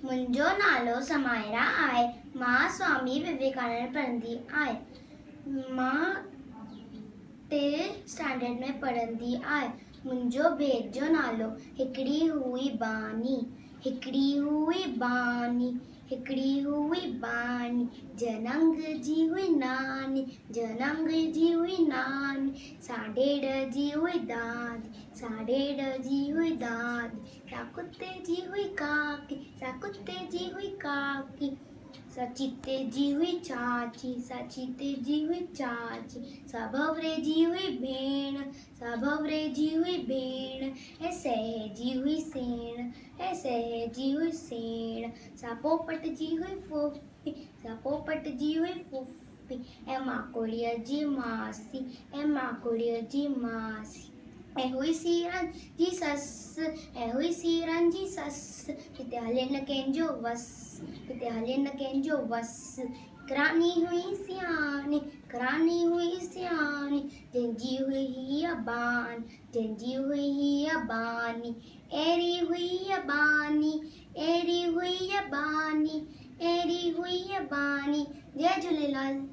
मुंहिंजो नालो समायरा आहे। मां स्वामी विवेकानंद पढ़ंदी आहियां। मां 3 स्टैंडर्ड में पढ़ंदी आहियां। मुंहिंजो भेट जो नालो हिकिड़ी हुई बानी। हिकिड़ी हुई बानी, हिकिड़ी हुई बानी, जनंग जी हुई नानी, जनंग जी हुई नानी, साडेड़ जी हुई दादी, साडेड़ जी हुई दादी, साकुत्ते जी हुई काकी, साकुत्ते जी हुई काकी, सचीते जी हुई चाची, सचीते जी हुई चाची, सभवरे जी हुई भेण, सभवरे जी हुई भेण, ऐं सहेजी हुई सेण, ऐं सहेजी हुई सेण, सापोपट जी हुई फुफी, सापोपट जी हुई फुफी, ऐं माकोड़ीअ जी मासी, ऐं माकोड़ीअ जी मासी, ऐं हुई सीरन जी ससु, ऐं हुई सीरन जी ससु, हिते हले न कंहिंजो वस, हिते हले न कंहिंजो वस, हिकरानी हुई सियानी, हिकरानी हुई सियानी, जंहिंजी हुई हीअ बान, जंहिंजी हुई हीअ बानी, अहिड़ी हुई हीअ बानी, अहिड़ी हुई हीअ बानी, अहिड़ी हुई हीअ बानी। जय झूलेलाल।